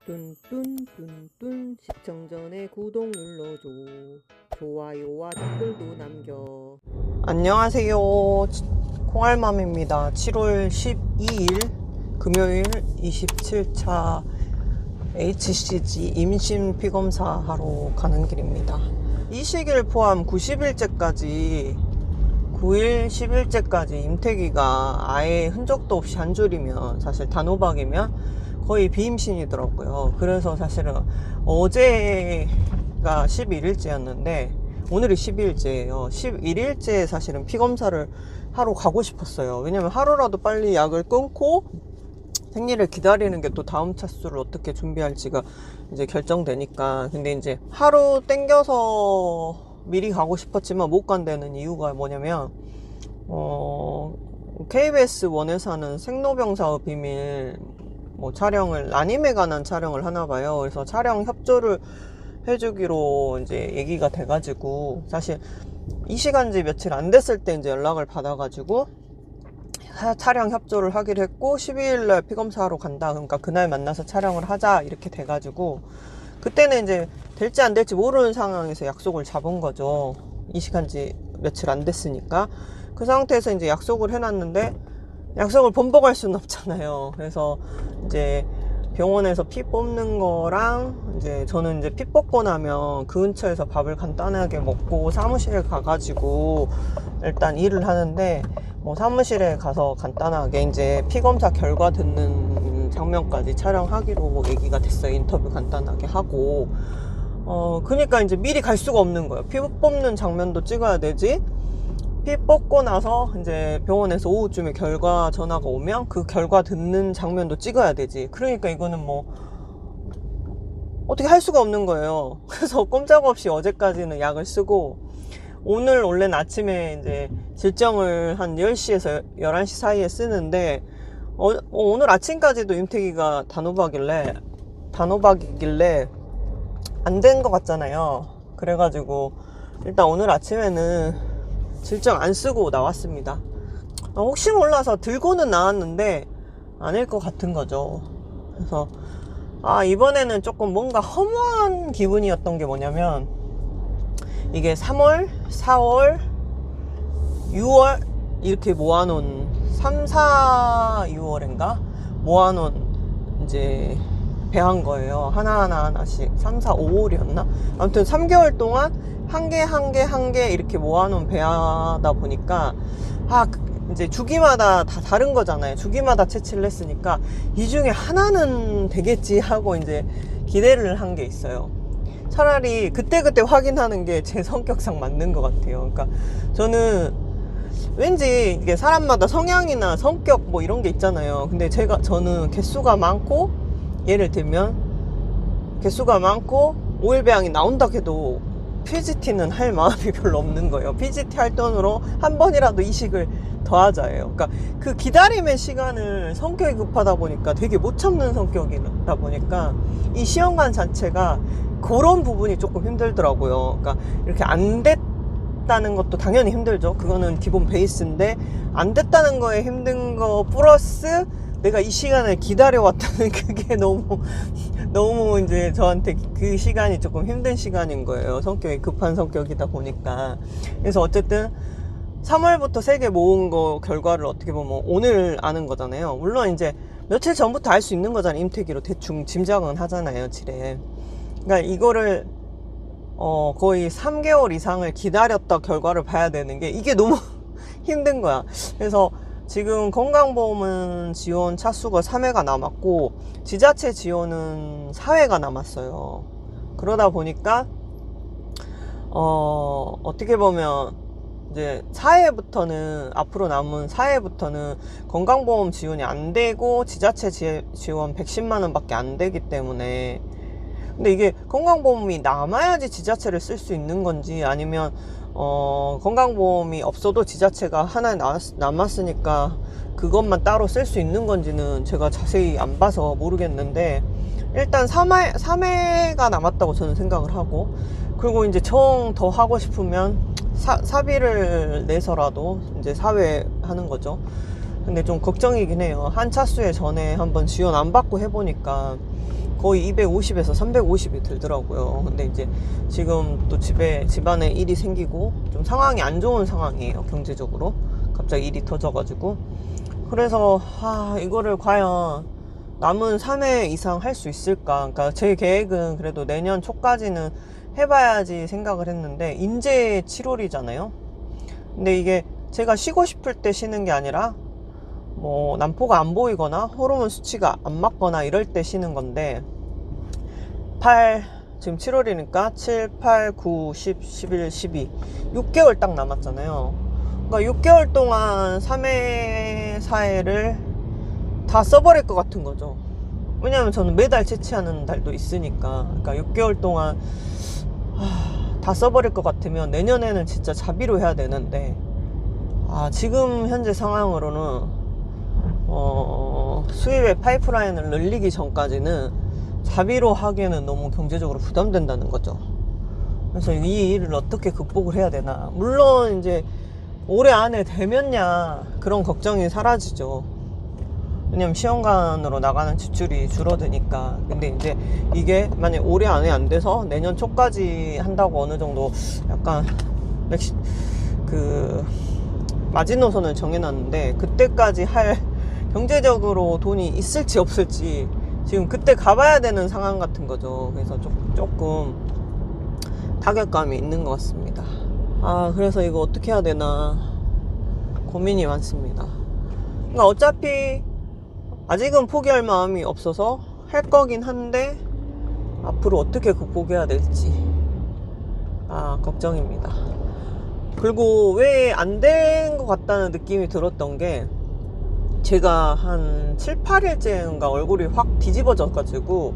뚠뚠뚠뚠 시청 전에 구독 눌러줘. 좋아요와 댓글도 남겨. 안녕하세요, 콩알맘입니다. 7월 12일 금요일 27차 HCG 임신 피검사 하러 가는 길입니다. 이 시기를 포함 90일째까지 9일 10일째까지 임태기가 아예 흔적도 없이 한 줄이면, 사실 단호박이면 거의 비임신이더라고요. 그래서 사실은 어제가 11일째였는데 오늘이 12일째예요 11일째 사실은 피검사를 하러 가고 싶었어요. 왜냐면 하루라도 빨리 약을 끊고 생리를 기다리는 게 또 다음 차수를 어떻게 준비할지가 이제 결정되니까. 근데 이제 하루 땡겨서 미리 가고 싶었지만 못 간다는 이유가 뭐냐면, KBS 원에서 하는 생로병사의 비밀 촬영을, 아님에 관한 촬영을 하나 봐요. 그래서 촬영 협조를 해주기로 이제 얘기가 돼가지고, 사실 이 시간지 며칠 안 됐을 때 이제 연락을 받아가지고 촬영 협조를 하기로 했고, 12일날 피검사하러 간다. 그러니까 그날 만나서 촬영을 하자 이렇게 돼가지고, 그때는 이제 될지 안 될지 모르는 상황에서 약속을 잡은 거죠. 이 시간지 며칠 안 됐으니까. 그 상태에서 이제 약속을 해놨는데 약속을 번복할 수는 없잖아요. 그래서 이제 병원에서 피 뽑는 거랑, 이제 저는 이제 피 뽑고 나면 그 근처에서 밥을 간단하게 먹고 사무실에 가가지고 일단 일을 하는데, 사무실에 가서 간단하게 이제 피 검사 결과 듣는 장면까지 촬영하기로 얘기가 됐어요. 인터뷰 간단하게 하고. 그러니까 이제 미리 갈 수가 없는 거예요. 피 뽑는 장면도 찍어야 되지, 피 뽑고 나서 이제 병원에서 오후쯤에 결과 전화가 오면 그 결과 듣는 장면도 찍어야 되지. 그러니까 이거는 어떻게 할 수가 없는 거예요. 그래서 꼼짝없이 어제까지는 약을 쓰고, 오늘 원래는 아침에 이제 질정을 한 10시에서 11시 사이에 쓰는데, 오늘 아침까지도 임태기가 단호박이길래 안 된 것 같잖아요. 그래가지고 일단 오늘 아침에는 질정 안 쓰고 나왔습니다. 혹시 몰라서 들고는 나왔는데 아닐 것 같은 거죠. 그래서 이번에는 조금 뭔가 허무한 기분이었던 게 뭐냐면, 이게 3월, 4월, 6월 이렇게 모아놓은 3, 4, 6월인가 모아놓은 이제 배한 거예요. 하나씩 3, 4, 5월이었나? 아무튼 3개월 동안 한 개 이렇게 모아놓은 배하다 보니까, 이제 주기마다 다 다른 거잖아요. 주기마다 채취를 했으니까 이 중에 하나는 되겠지 하고 이제 기대를 한 게 있어요. 차라리 그때그때 확인하는 게 제 성격상 맞는 것 같아요. 그러니까 저는 왠지 이게 사람마다 성향이나 성격 이런 게 있잖아요. 근데 저는 개수가 많고, 예를 들면 개수가 많고 오일배양이 나온다 해도 PGT는 할 마음이 별로 없는 거예요. PGT 할 돈으로 한 번이라도 이식을 더 하자예요. 그러니까 그 기다림의 시간을, 성격이 급하다 보니까 되게 못 참는 성격이다 보니까 이 시험관 자체가 그런 부분이 조금 힘들더라고요. 그러니까 이렇게 안 됐다는 것도 당연히 힘들죠. 그거는 기본 베이스인데, 안 됐다는 거에 힘든 거 플러스 내가 이 시간을 기다려왔다는 그게 너무 이제 저한테 그 시간이 조금 힘든 시간인 거예요. 성격이 급한 성격이다 보니까. 그래서 어쨌든 3월부터 3개 모은 거 결과를 어떻게 보면 오늘 아는 거잖아요. 물론 이제 며칠 전부터 알 수 있는 거잖아요. 임태기로 대충 짐작은 하잖아요, 질에. 그러니까 이거를 거의 3개월 이상을 기다렸다 결과를 봐야 되는 게, 이게 너무 힘든 거야. 그래서 지금 건강보험은 지원 차수가 3회가 남았고 지자체 지원은 4회가 남았어요. 그러다 보니까 어떻게 보면 이제 4회부터는, 앞으로 남은 4회부터는 건강보험 지원이 안 되고 지자체 지원 110만 원 밖에 안 되기 때문에. 근데 이게 건강보험이 남아야지 지자체를 쓸 수 있는 건지, 아니면 건강보험이 없어도 지자체가 하나 남았으니까 그것만 따로 쓸 수 있는 건지는 제가 자세히 안 봐서 모르겠는데, 일단 3회가 남았다고 저는 생각을 하고, 그리고 이제 정 더 하고 싶으면 사비를 내서라도 이제 4회 하는 거죠. 근데 좀 걱정이긴 해요. 한 차수에 전에 한번 지원 안 받고 해보니까 거의 250에서 350이 들더라고요. 근데 이제 지금 또 집안에 일이 생기고 좀 상황이 안 좋은 상황이에요. 경제적으로 갑자기 일이 터져가지고. 그래서 이거를 과연 남은 3회 이상 할 수 있을까. 그러니까 제 계획은 그래도 내년 초까지는 해봐야지 생각을 했는데 인제 7월이잖아요. 근데 이게 제가 쉬고 싶을 때 쉬는 게 아니라 뭐 난포가 안 보이거나 호르몬 수치가 안 맞거나 이럴 때 쉬는 건데 지금 7월이니까 7, 8, 9, 10, 11, 12 6개월 딱 남았잖아요. 그러니까 6개월 동안 3회, 4회를 다 써버릴 것 같은 거죠. 왜냐면 저는 매달 채취하는 달도 있으니까. 그러니까 6개월 동안 다 써버릴 것 같으면 내년에는 진짜 자비로 해야 되는데 지금 현재 상황으로는 수입의 파이프라인을 늘리기 전까지는 자비로 하기에는 너무 경제적으로 부담된다는 거죠. 그래서 이 일을 어떻게 극복을 해야 되나. 물론 이제 올해 안에 되면야 그런 걱정이 사라지죠. 왜냐면 시험관으로 나가는 지출이 줄어드니까. 근데 이제 이게 만약 올해 안에 안 돼서 내년 초까지 한다고 어느 정도 약간 마지노선을 정해놨는데 그때까지 할 경제적으로 돈이 있을지 없을지 지금 그때 가봐야 되는 상황 같은 거죠. 그래서 조금 타격감이 있는 것 같습니다. 그래서 이거 어떻게 해야 되나 고민이 많습니다. 그러니까 어차피 아직은 포기할 마음이 없어서 할 거긴 한데 앞으로 어떻게 극복해야 될지 걱정입니다. 그리고 왜 안 된 것 같다는 느낌이 들었던 게 제가 한 7, 8일째인가 얼굴이 확 뒤집어져가지고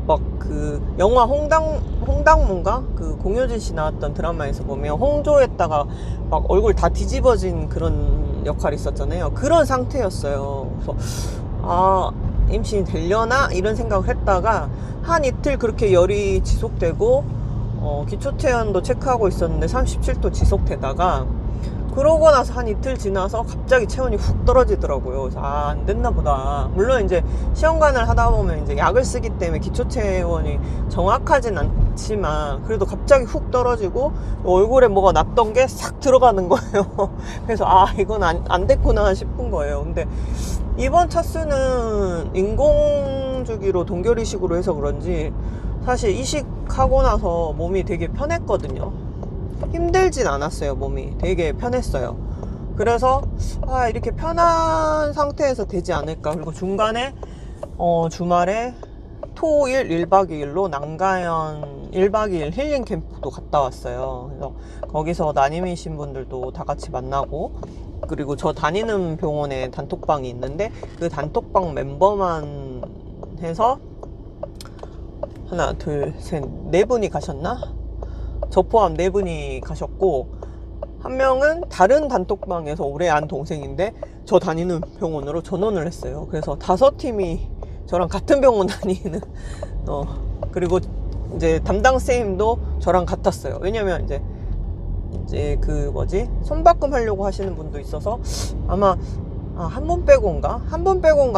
막 그 영화 홍당무인가? 그 공효진 씨 나왔던 드라마에서 보면 홍조에다가 막 얼굴 다 뒤집어진 그런 역할이 있었잖아요. 그런 상태였어요. 그래서 임신이 되려나? 이런 생각을 했다가 한 이틀 그렇게 열이 지속되고 기초체온도 체크하고 있었는데 37도 지속되다가 그러고 나서 한 이틀 지나서 갑자기 체온이 훅 떨어지더라고요. 그래서 안 됐나 보다. 물론 이제 시험관을 하다 보면 이제 약을 쓰기 때문에 기초체온이 정확하진 않지만 그래도 갑자기 훅 떨어지고 얼굴에 뭐가 났던 게 싹 들어가는 거예요. 그래서 이건 안 됐구나 싶은 거예요. 근데 이번 차수는 인공주기로 동결이식으로 해서 그런지 사실 이식하고 나서 몸이 되게 편했거든요. 힘들진 않았어요. 몸이 되게 편했어요. 그래서 이렇게 편한 상태에서 되지 않을까. 그리고 중간에 주말에 토일 1박 2일로 난가연 1박 2일 힐링 캠프도 갔다 왔어요. 그래서 거기서 난임이신 분들도 다 같이 만나고, 그리고 저 다니는 병원에 단톡방이 있는데 그 단톡방 멤버만 해서 하나 둘 셋 네 분이 가셨나? 저 포함 4분이 가셨고, 한 명은 다른 단톡방에서 오래 안 동생인데 저 다니는 병원으로 전원을 했어요. 그래서 5팀이 저랑 같은 병원 다니는 그리고 이제 담당 쌤도 저랑 같았어요. 왜냐면 이제 그 손바꿈 하려고 하시는 분도 있어서 아마 한 분 빼고인가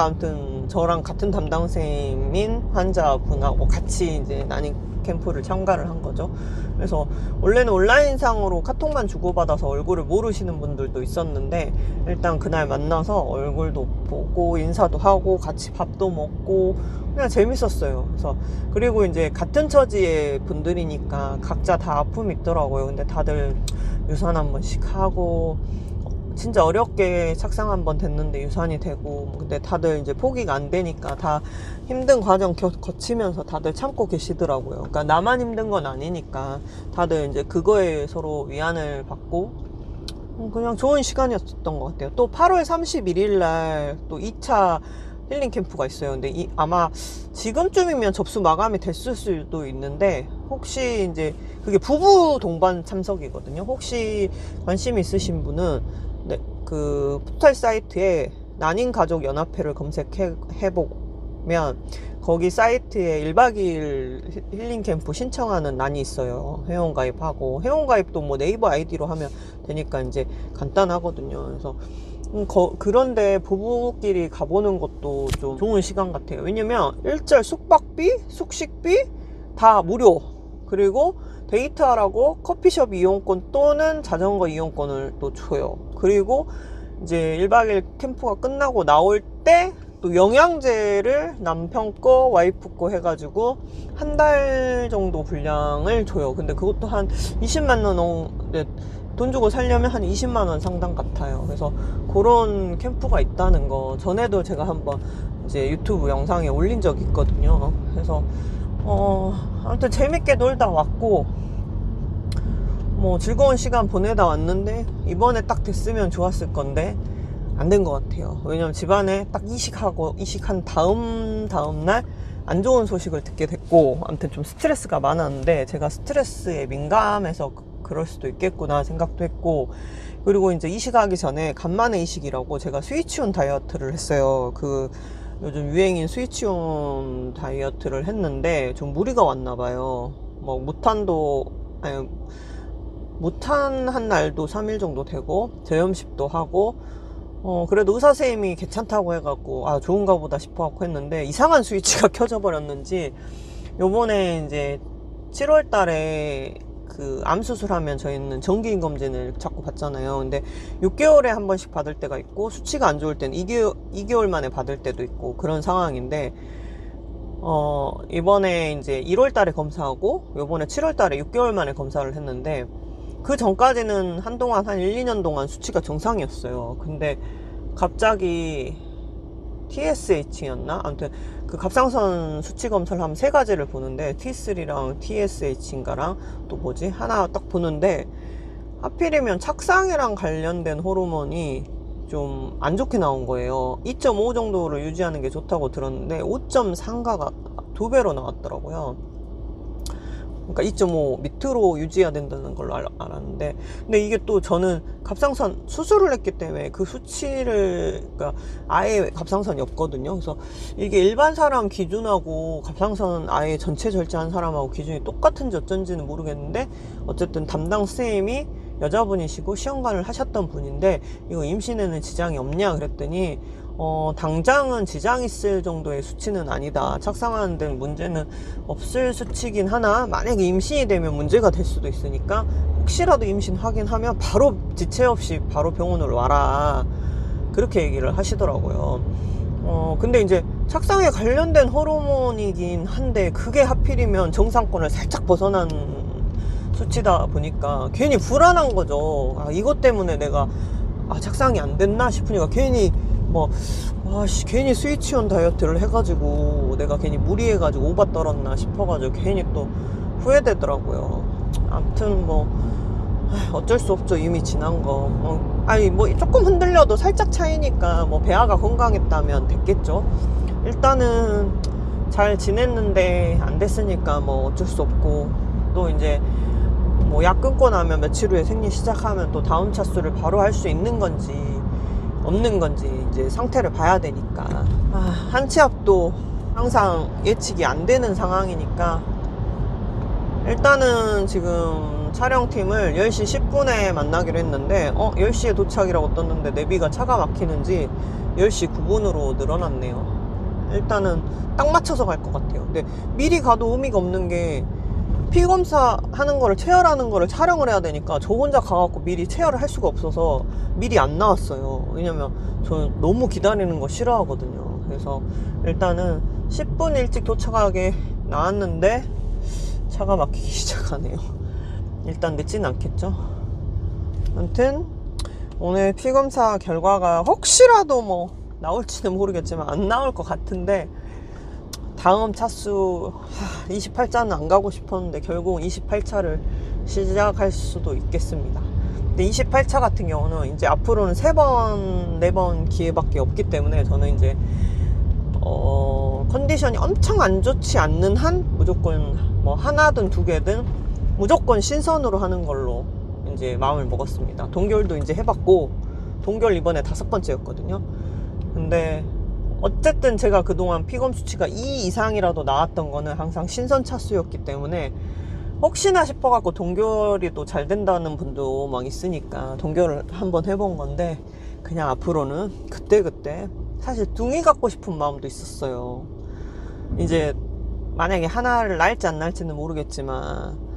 아무튼 저랑 같은 담당 쌤인 환자분하고 같이 이제 난임 캠프를 참가를 한 거죠. 그래서 원래는 온라인상으로 카톡만 주고받아서 얼굴을 모르시는 분들도 있었는데 일단 그날 만나서 얼굴도 보고 인사도 하고 같이 밥도 먹고 그냥 재밌었어요. 그리고 이제 같은 처지의 분들이니까 각자 다 아픔이 있더라고요. 근데 다들 유산 한 번씩 하고 진짜 어렵게 착상 한번 됐는데 유산이 되고, 근데 다들 이제 포기가 안 되니까 다 힘든 과정 거치면서 다들 참고 계시더라고요. 그러니까 나만 힘든 건 아니니까 다들 이제 그거에 서로 위안을 받고 그냥 좋은 시간이었던 것 같아요. 또 8월 31일 날 또 2차 힐링 캠프가 있어요. 근데 아마 지금쯤이면 접수 마감이 됐을 수도 있는데, 혹시 이제 그게 부부 동반 참석이거든요. 혹시 관심 있으신 분은 그 포털 사이트에 난임가족연합회를 검색해보면 거기 사이트에 1박 2일 힐링 캠프 신청하는 난이 있어요. 회원가입하고, 회원가입도 뭐 네이버 아이디로 하면 되니까 이제 간단하거든요. 그래서 그런데 부부끼리 가보는 것도 좀 좋은 시간 같아요. 왜냐면 일절 숙박비, 숙식비 다 무료. 그리고 데이트하라고 커피숍 이용권 또는 자전거 이용권을 또 줘요. 그리고 이제 1박 2일 캠프가 끝나고 나올 때 또 영양제를 남편 거, 와이프 거 해가지고 한 달 정도 분량을 줘요. 근데 그것도 한 20만 원, 돈 주고 살려면 한 20만 원 상당 같아요. 그래서 그런 캠프가 있다는 거 전에도 제가 한번 이제 유튜브 영상에 올린 적이 있거든요. 그래서 아무튼 재밌게 놀다 왔고 뭐 즐거운 시간 보내다 왔는데 이번에 딱 됐으면 좋았을 건데 안 된 것 같아요. 왜냐면 집안에 딱 이식한 다음 날 안 좋은 소식을 듣게 됐고, 아무튼 좀 스트레스가 많았는데 제가 스트레스에 민감해서 그럴 수도 있겠구나 생각도 했고, 그리고 이제 이식하기 전에 간만에 이식이라고 제가 스위치온 다이어트를 했어요. 그 요즘 유행인 스위치온 다이어트를 했는데 좀 무리가 왔나 봐요. 뭐 무탄한 날도 3일 정도 되고 저염식도 하고 그래도 의사 선생님이 괜찮다고 해갖고 좋은가 보다 싶어갖고 했는데 이상한 스위치가 켜져 버렸는지 요번에 이제 7월 달에 그 암 수술하면 저희는 정기인 검진을 자꾸 받잖아요. 근데 6개월에 한 번씩 받을 때가 있고 수치가 안 좋을 때는 2개월 만에 받을 때도 있고 그런 상황인데 이번에 이제 1월 달에 검사하고 요번에 7월 달에 6개월 만에 검사를 했는데 그 전까지는 한동안 한 1, 2년 동안 수치가 정상이었어요. 근데 갑자기 TSH였나? 아무튼 그 갑상선 수치 검사를 하면 세 가지를 보는데 T3랑 TSH인가랑 또 뭐지? 하나 딱 보는데 하필이면 착상이랑 관련된 호르몬이 좀 안 좋게 나온 거예요. 2.5 정도를 유지하는 게 좋다고 들었는데 5.3가 2배로 나왔더라고요. 그러니까 2.5 밑으로 유지해야 된다는 걸로 알았는데, 근데 이게 또 저는 갑상선 수술을 했기 때문에 그 수치를, 그러니까 아예 갑상선이 없거든요. 그래서 이게 일반 사람 기준하고 갑상선 아예 전체 절제한 사람하고 기준이 똑같은지 어쩐지는 모르겠는데, 어쨌든 담당 선생님이 여자분이시고 시험관을 하셨던 분인데 이거 임신에는 지장이 없냐 그랬더니 당장은 지장 있을 정도의 수치는 아니다. 착상하는 데는 문제는 없을 수치긴 하나 만약에 임신이 되면 문제가 될 수도 있으니까 혹시라도 임신 확인하면 바로 지체 없이 바로 병원으로 와라. 그렇게 얘기를 하시더라고요. 근데 이제 착상에 관련된 호르몬이긴 한데 그게 하필이면 정상권을 살짝 벗어난 수치다 보니까 괜히 불안한 거죠. 이것 때문에 내가 착상이 안 됐나 싶으니까 괜히 괜히 스위치온 다이어트를 해가지고 내가 괜히 무리해가지고 오바 떨었나 싶어가지고 괜히 또 후회되더라고요. 아무튼 어쩔 수 없죠. 이미 지난 거. 조금 흔들려도 살짝 차이니까 배아가 건강했다면 됐겠죠. 일단은 잘 지냈는데 안 됐으니까 어쩔 수 없고, 또 이제 약 끊고 나면 며칠 후에 생리 시작하면 또 다음 차수를 바로 할 수 있는 건지 없는 건지 이제 상태를 봐야 되니까 한치앞도 항상 예측이 안 되는 상황이니까 일단은 지금 촬영팀을 10시 10분에 만나기로 했는데 10시에 도착이라고 떴는데 내비가 차가 막히는지 10시 9분으로 늘어났네요. 일단은 딱 맞춰서 갈 것 같아요. 근데 미리 가도 의미가 없는 게 피검사 하는 거를 체열하는 거를 촬영을 해야 되니까 저 혼자 가갖고 미리 체열을 할 수가 없어서 미리 안 나왔어요. 왜냐면 저는 너무 기다리는 거 싫어하거든요. 그래서 일단은 10분 일찍 도착하게 나왔는데 차가 막히기 시작하네요. 일단 늦진 않겠죠. 아무튼 오늘 피검사 결과가 혹시라도 나올지는 모르겠지만 안 나올 것 같은데 다음 차수 28차는 안 가고 싶었는데 결국은 28차를 시작할 수도 있겠습니다. 근데 28차 같은 경우는 이제 앞으로는 3번, 4번 기회밖에 없기 때문에 저는 이제 컨디션이 엄청 안 좋지 않는 한 무조건 하나든 2개든 무조건 신선으로 하는 걸로 이제 마음을 먹었습니다. 동결도 이제 해봤고, 동결 이번에 5번째였거든요. 근데 어쨌든 제가 그동안 피검 수치가 2 이상이라도 나왔던 거는 항상 신선 차수였기 때문에 혹시나 싶어갖고 동결이 또 잘 된다는 분도 막 있으니까 동결을 한번 해본 건데 그냥 앞으로는 그때그때 사실 둥이 갖고 싶은 마음도 있었어요. 이제 만약에 하나를 낳을지 안 낳을지는 모르겠지만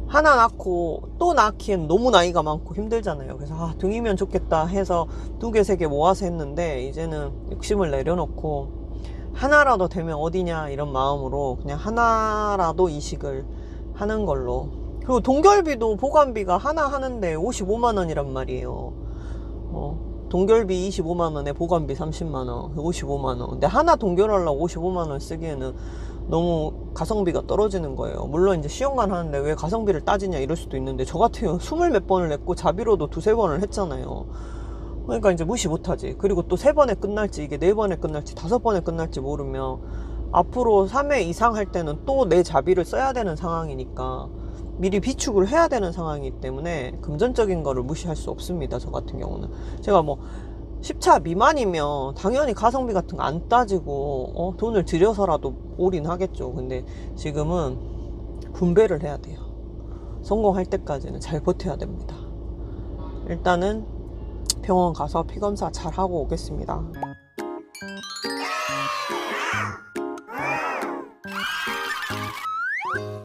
하나 낳고 또 낳기엔 너무 나이가 많고 힘들잖아요. 그래서 둥이면 좋겠다 해서 2개, 3개 모아서 했는데 이제는 욕심을 내려놓고 하나라도 되면 어디냐 이런 마음으로 그냥 하나라도 이식을 하는 걸로. 그리고 동결비도 보관비가 하나 하는데 55만 원이란 말이에요. 동결비 25만 원에 보관비 30만 원, 55만 원. 근데 하나 동결하려고 55만 원 쓰기에는 너무 가성비가 떨어지는 거예요. 물론 이제 시험관 하는데 왜 가성비를 따지냐 이럴 수도 있는데, 저 같은 경우 20몇 번을 냈고 자비로도 2-3번을 했잖아요. 그러니까 이제 무시 못하지. 그리고 또 3번에 끝날지 이게 4번에 끝날지 5번에 끝날지 모르면 앞으로 3회 이상 할 때는 또 내 자비를 써야 되는 상황이니까 미리 비축을 해야 되는 상황이기 때문에 금전적인 거를 무시할 수 없습니다. 저 같은 경우는 제가 뭐 10차 미만이면 당연히 가성비 같은 거 안 따지고 돈을 들여서라도 올인하겠죠. 근데 지금은 분배를 해야 돼요. 성공할 때까지는 잘 버텨야 됩니다. 일단은 병원 가서 피검사 잘 하고 오겠습니다.